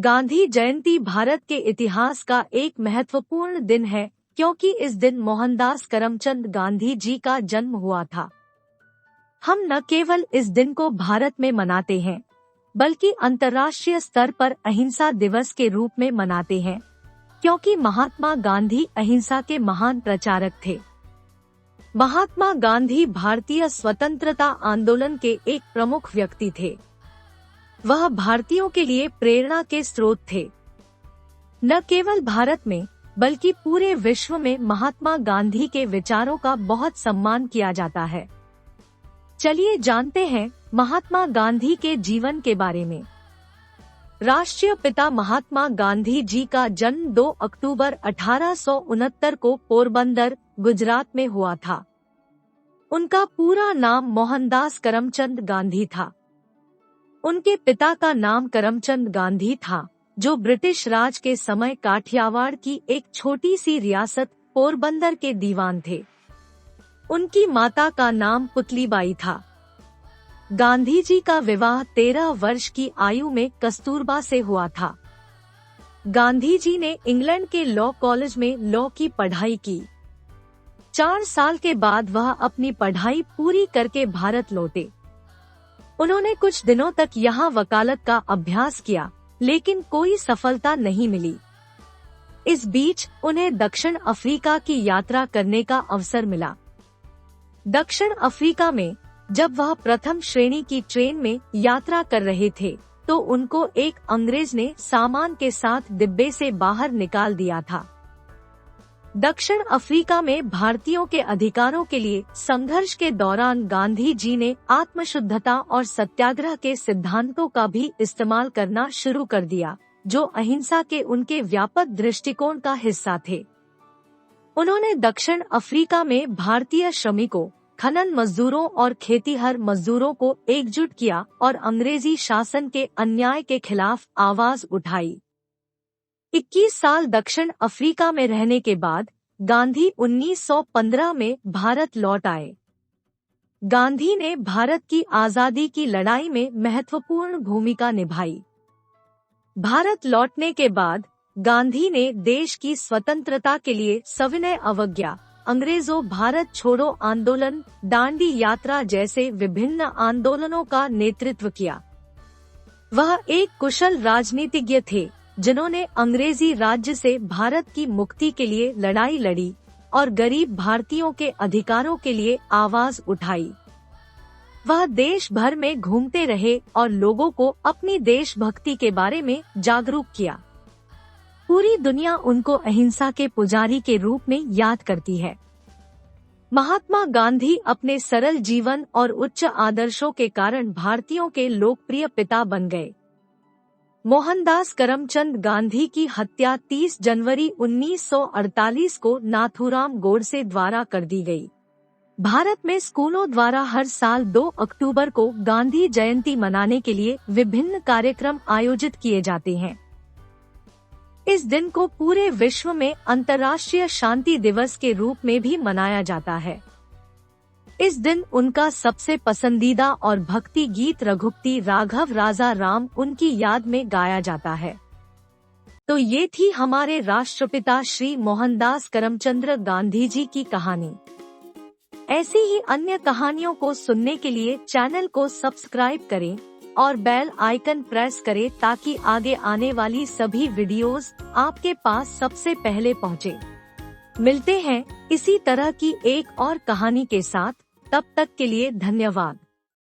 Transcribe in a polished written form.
गांधी जयंती भारत के इतिहास का एक महत्वपूर्ण दिन है क्योंकि इस दिन मोहनदास करमचंद गांधी जी का जन्म हुआ था। हम न केवल इस दिन को भारत में मनाते हैं बल्कि अंतर्राष्ट्रीय स्तर पर अहिंसा दिवस के रूप में मनाते हैं क्योंकि महात्मा गांधी अहिंसा के महान प्रचारक थे। महात्मा गांधी भारतीय स्वतंत्रता आंदोलन के एक प्रमुख व्यक्ति थे। वह भारतीयों के लिए प्रेरणा के स्रोत थे। न केवल भारत में बल्कि पूरे विश्व में महात्मा गांधी के विचारों का बहुत सम्मान किया जाता है। चलिए जानते हैं महात्मा गांधी के जीवन के बारे में। राष्ट्रीय पिता महात्मा गांधी जी का जन्म 2 अक्टूबर 1869 को पोरबंदर, गुजरात में हुआ था। उनका पूरा नाम मोहनदास करमचंद गांधी था। उनके पिता का नाम करमचंद गांधी था, जो ब्रिटिश राज के समय काठियावाड़ की एक छोटी सी रियासत पोरबंदर के दीवान थे। उनकी माता का नाम पुतलीबाई था। गांधी जी का विवाह 13 वर्ष की आयु में कस्तूरबा से हुआ था। गांधी जी ने इंग्लैंड के लॉ कॉलेज में लॉ की पढ़ाई की। 4 साल के बाद वह अपनी पढ़ाई पूरी करके भारत लौटे। उन्होंने कुछ दिनों तक यहाँ वकालत का अभ्यास किया, लेकिन कोई सफलता नहीं मिली। इस बीच उन्हें दक्षिण अफ्रीका की यात्रा करने का अवसर मिला। दक्षिण अफ्रीका में जब वह प्रथम श्रेणी की ट्रेन में यात्रा कर रहे थे तो उनको एक अंग्रेज ने सामान के साथ डिब्बे से बाहर निकाल दिया था। दक्षिण अफ्रीका में भारतीयों के अधिकारों के लिए संघर्ष के दौरान गांधी जी ने आत्मशुद्धता और सत्याग्रह के सिद्धांतों का भी इस्तेमाल करना शुरू कर दिया, जो अहिंसा के उनके व्यापक दृष्टिकोण का हिस्सा थे। उन्होंने दक्षिण अफ्रीका में भारतीय श्रमिकों, खनन मजदूरों और खेतीहर मजदूरों को एकजुट किया और अंग्रेजी शासन के अन्याय के खिलाफ आवाज उठाई। 21 साल दक्षिण अफ्रीका में रहने के बाद गांधी 1915 में भारत लौट आए। गांधी ने भारत की आजादी की लड़ाई में महत्वपूर्ण भूमिका निभाई। भारत लौटने के बाद गांधी ने देश की स्वतंत्रता के लिए सविनय अवज्ञा, अंग्रेजों भारत छोड़ो आंदोलन, दांडी यात्रा जैसे विभिन्न आंदोलनों का नेतृत्व किया। वह एक कुशल राजनीतिज्ञ थे जिन्होंने अंग्रेजी राज्य से भारत की मुक्ति के लिए लड़ाई लड़ी और गरीब भारतीयों के अधिकारों के लिए आवाज उठाई। वह देश भर में घूमते रहे और लोगों को अपनी देशभक्ति के बारे में जागरूक किया। पूरी दुनिया उनको अहिंसा के पुजारी के रूप में याद करती है। महात्मा गांधी अपने सरल जीवन और उच्च आदर्शों के कारण भारतीयों के लोकप्रिय पिता बन गए। मोहनदास करमचंद गांधी की हत्या 30 जनवरी 1948 को नाथूराम गोडसे द्वारा कर दी गई। भारत में स्कूलों द्वारा हर साल 2 अक्टूबर को गांधी जयंती मनाने के लिए विभिन्न कार्यक्रम आयोजित किए जाते हैं। इस दिन को पूरे विश्व में अंतर्राष्ट्रीय शांति दिवस के रूप में भी मनाया जाता है। इस दिन उनका सबसे पसंदीदा और भक्ति गीत रघुपति राघव राजा राम उनकी याद में गाया जाता है। तो ये थी हमारे राष्ट्रपिता श्री मोहनदास करमचंद गांधी जी की कहानी। ऐसी ही अन्य कहानियों को सुनने के लिए चैनल को सब्सक्राइब करें और बेल आइकन प्रेस करें ताकि आगे आने वाली सभी वीडियोस आपके पास सबसे पहले पहुंचे। मिलते हैं इसी तरह की एक और कहानी के साथ, तब तक के लिए धन्यवाद।